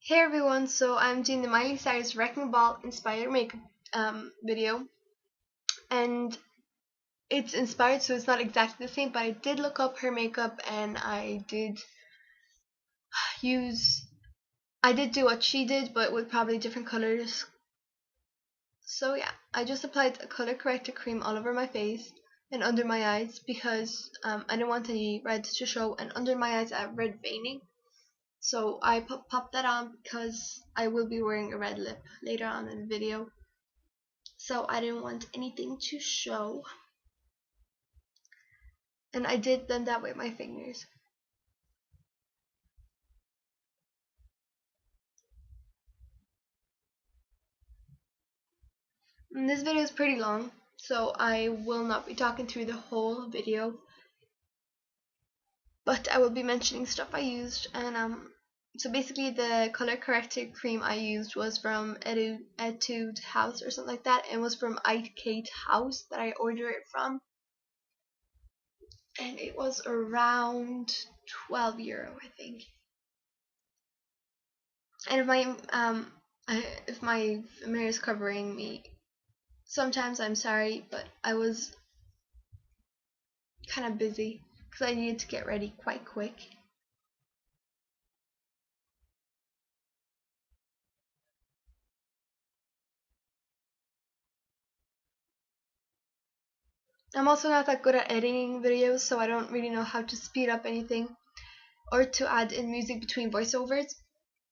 Hey everyone, so I'm doing the Miley Cyrus Wrecking Ball inspired makeup video, and it's inspired, so it's not exactly the same, but I did look up her makeup and use I did do what she did, but with probably different colors. So yeah, I just applied a color corrector cream all over my face and under my eyes because I didn't want any red to show, and under my eyes I have red veining. So I popped that on because I will be wearing a red lip later on in the video. So I didn't want anything to show, and I did blend that with my fingers. And this video is pretty long, so I will not be talking through the whole video, but I will be mentioning stuff I used. And so basically the color corrector cream I used was from Etude House or something like that, and was from Kate House that I ordered it from, and it was around €12, I think. And if my mirror is covering me, sometimes I'm sorry, but I was kind of busy because I needed to get ready quite quick. I'm also not that good at editing videos, so I don't really know how to speed up anything or to add in music between voiceovers.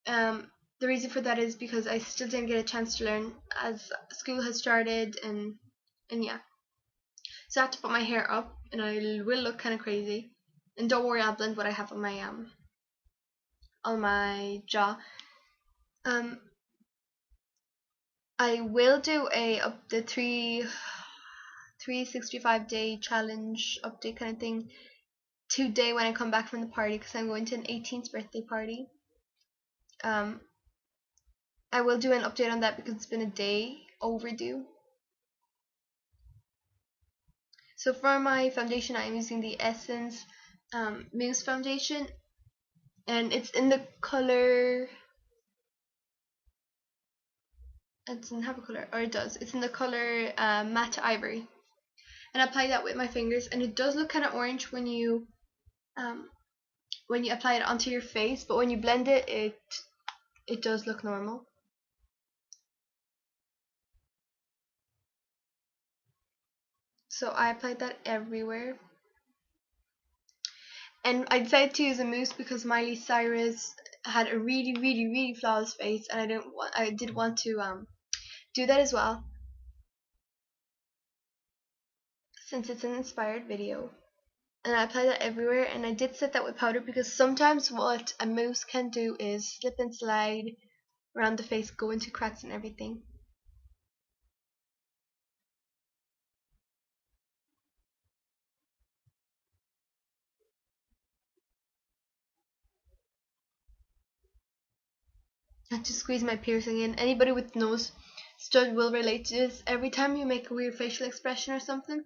The reason for that is because I still didn't get a chance to learn as school has started, and yeah. So I have to put my hair up, and I will look kind of crazy. And don't worry, I'll blend what I have on my jaw. I will do the 365-day challenge update kind of thing today when I come back from the party, because I'm going to an 18th birthday party. I will do an update on that because it's been a day overdue. So for my foundation, I'm using the Essence Mousse foundation, and it's in the color. It doesn't have a color, or it does. It's in the color Matte Ivory, and I apply that with my fingers, and it does look kind of orange when you apply it onto your face, but when you blend it, it does look normal. So I applied that everywhere, and I decided to use a mousse because Miley Cyrus had a really flawless face, and I did want to do that as well, since it's an inspired video. And I applied that everywhere, and I did set that with powder because sometimes what a mousse can do is slip and slide around the face, go into cracks and everything. I have to squeeze my piercing in. Anybody with nose stud will relate to this. Every time you make a weird facial expression or something,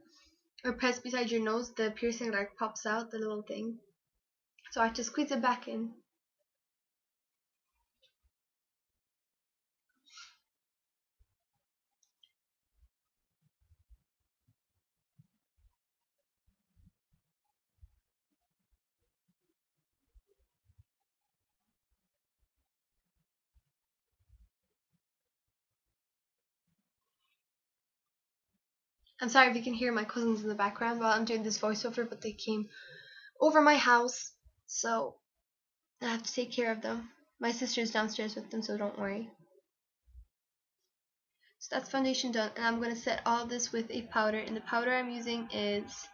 or press beside your nose, the piercing like pops out, the little thing. So I have to squeeze it back in. I'm sorry if you can hear my cousins in the background while I'm doing this voiceover, but they came over my house, so I have to take care of them. My sister's downstairs with them, so don't worry. So that's foundation done, and I'm going to set all this with a powder, and the powder I'm using is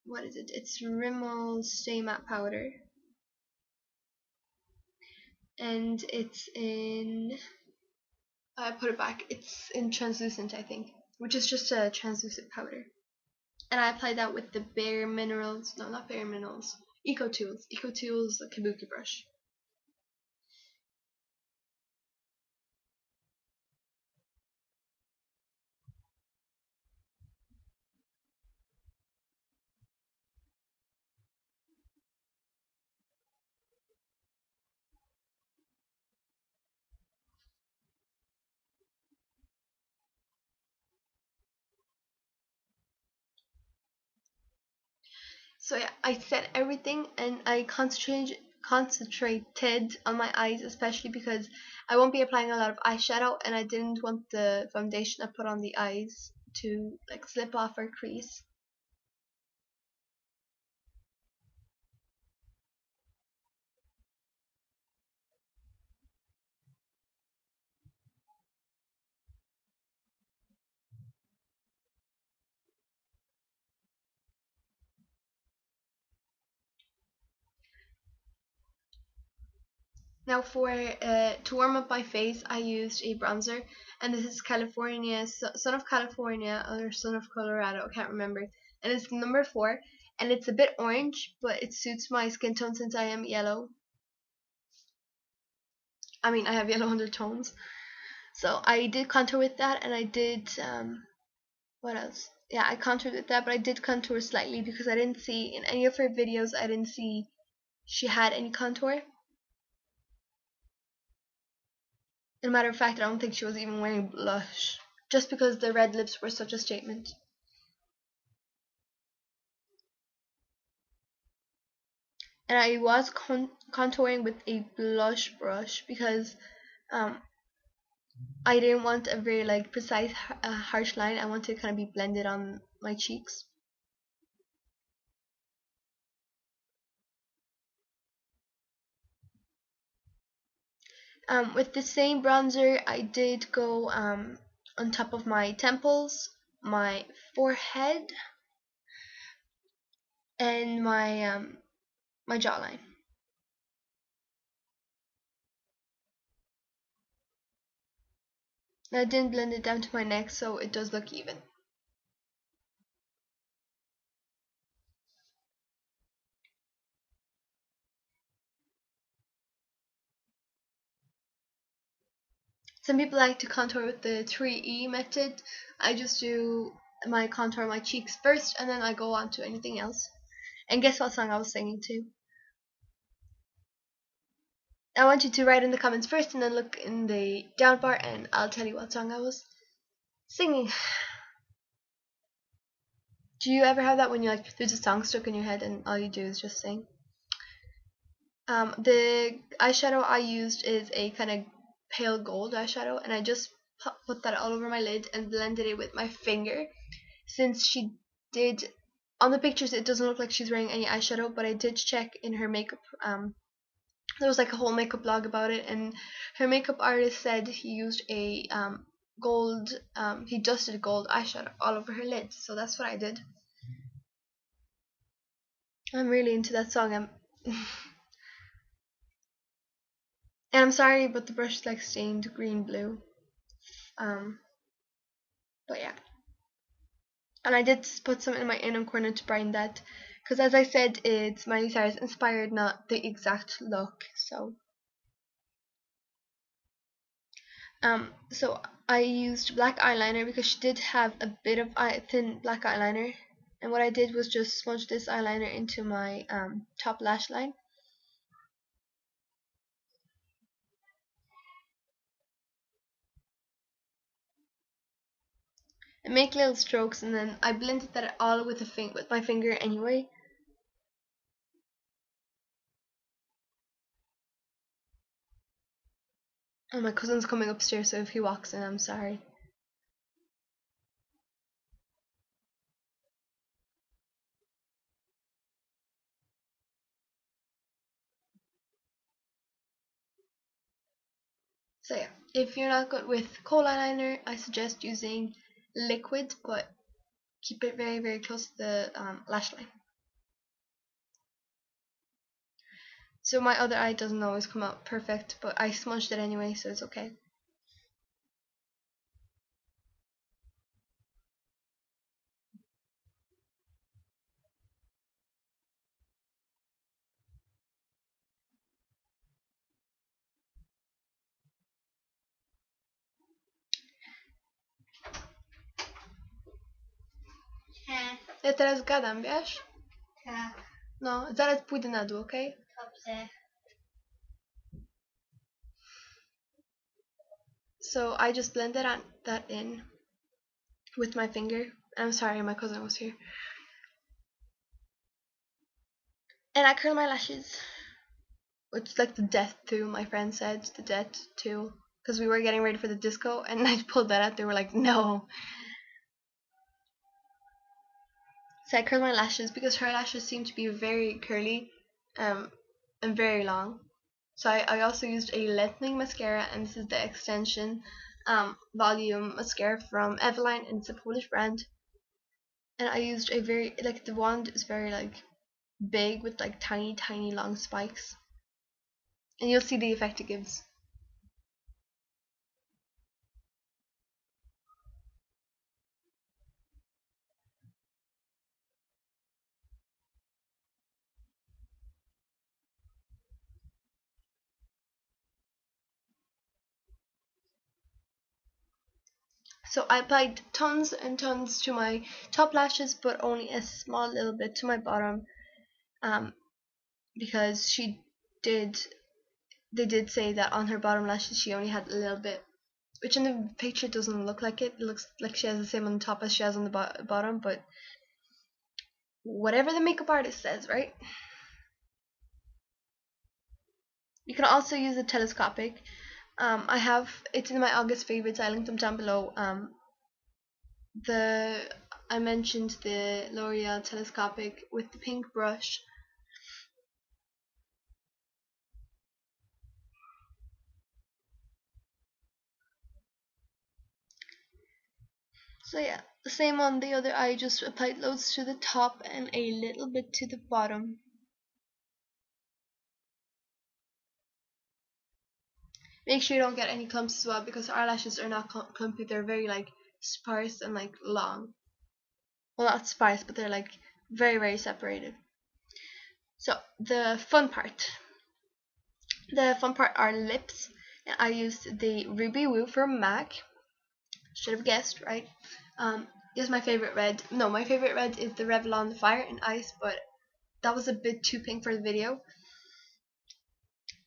what is it? It's Rimmel Stay Matte powder, and it's in I put it back. It's in translucent, I think, which is just a translucent powder. And I applied that with the Bare Minerals, no, not Bare Minerals, Eco Tools Kabuki brush. So yeah, I set everything and I concentrated on my eyes, especially because I won't be applying a lot of eyeshadow and I didn't want the foundation I put on the eyes to like slip off or crease. Now for to warm up my face, I used a bronzer, and this is Son of California or Son of Colorado, I can't remember, and it's number 4, and it's a bit orange, but it suits my skin tone since I am yellow. I mean, I have yellow undertones, so I did contour with that, and I did what else? Yeah, I contoured with that, but I did contour slightly because I didn't see in any of her videos. I didn't see she had any contour. As a matter of fact, I don't think she was even wearing blush, just because the red lips were such a statement. And I was contouring with a blush brush because um, I didn't want a very like precise harsh line. I wanted to kind of be blended on my cheeks. With the same bronzer, I did go on top of my temples, my forehead, and my jawline. I didn't blend it down to my neck, so it does look even. Some people like to contour with the 3E method. I just do my contour on my cheeks first, and then I go on to anything else. And guess what song I was singing to? I want you to write in the comments first, and then look in the down bar, and I'll tell you what song I was singing. Do you ever have that when you like there's a song stuck in your head and all you do is just sing? The eyeshadow I used is a kind of pale gold eyeshadow, and I just put that all over my lid and blended it with my finger. Since she did on the pictures, it doesn't look like she's wearing any eyeshadow, but I did check in her makeup. There was like a whole makeup blog about it, and her makeup artist said he used a gold. He dusted gold eyeshadow all over her lid, so that's what I did. I'm really into that song. And I'm sorry, but the brush is like stained green blue. Um, but yeah. And I did put some in my inner corner to brighten that, because as I said, it's Miley Cyrus inspired, not the exact look. So I used black eyeliner because she did have a bit of thin black eyeliner, and what I did was just smudge this eyeliner into my top lash line. And make little strokes, and then I blended that all with my finger anyway. And my cousin's coming upstairs, so if he walks in, I'm sorry. So yeah, if you're not good with kohl eyeliner, I suggest using liquid, but keep it very, very close to the lash line. So my other eye doesn't always come out perfect, but I smudged it anyway, so it's okay. Ja teraz gadam, wiesz? No, zaraz pójdę na dół, okay? Dobrze. So I just blended that in with my finger. I'm sorry, my cousin was here. And I curl my lashes, which is like the death tool, my friend said, the death tool, because we were getting ready for the disco, and I pulled that out. They were like, no. So I curled my lashes because her lashes seem to be very curly, and very long. So I also used a lengthening mascara, and this is the extension volume mascara from Eveline, and it's a Polish brand. And I used a very, like, the wand is very like big with like tiny long spikes, and you'll see the effect it gives. So I applied tons and tons to my top lashes, but only a small little bit to my bottom, um, because did they did say that on her bottom lashes she only had a little bit, which in the picture doesn't look like it. It looks like she has the same on the top as she has on the bottom, but whatever the makeup artist says, right? You can also use the telescopic. It's in my August favorites. I linked them down below. I mentioned the L'Oreal telescopic with the pink brush. So yeah, the same on the other eye, just applied loads to the top and a little bit to the bottom. Make sure you don't get any clumps as well, because our lashes are not clumpy, they're very like sparse and like long. Well, not sparse, but they're like very separated. So the fun part. The fun part are lips. And I used the Ruby Woo from MAC. Should have guessed, right? Is my favorite red. No, my favorite red is the Revlon Fire and Ice, but that was a bit too pink for the video.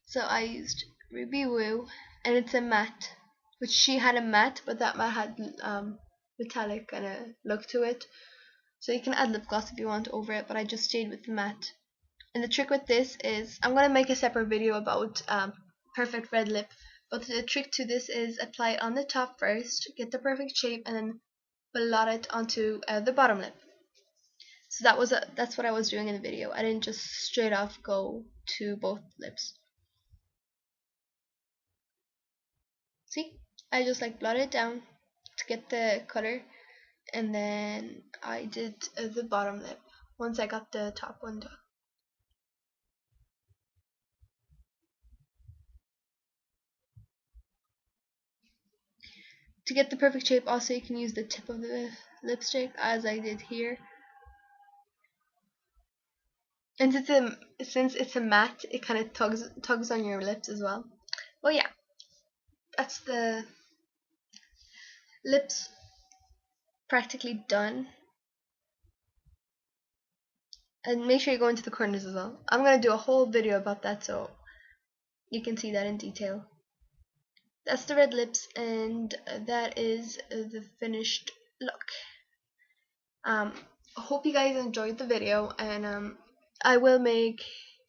So I used Ruby Woo, and it's a matte, which she had a matte, but that matte had metallic kind of look to it. So you can add lip gloss if you want over it, but I just stayed with the matte. And the trick with this is, I'm going to make a separate video about perfect red lip, but the trick to this is apply it on the top first, get the perfect shape, and then blot it onto the bottom lip. So that's what I was doing in the video. I didn't just straight off go to both lips. See, I just like blotted it down to get the color, and then I did the bottom lip once I got the top one done. To get the perfect shape, also you can use the tip of the lipstick, as I did here. And since it's a matte, it kind of tugs on your lips as well. Well, yeah, that's the lips practically done. And make sure you go into the corners as well. I'm gonna do a whole video about that, so you can see that in detail. That's the red lips, and that is the finished look. I hope you guys enjoyed the video, and I will make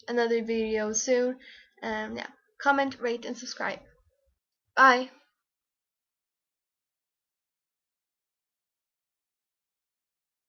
another video soon. Yeah, comment, rate, and subscribe. Bye.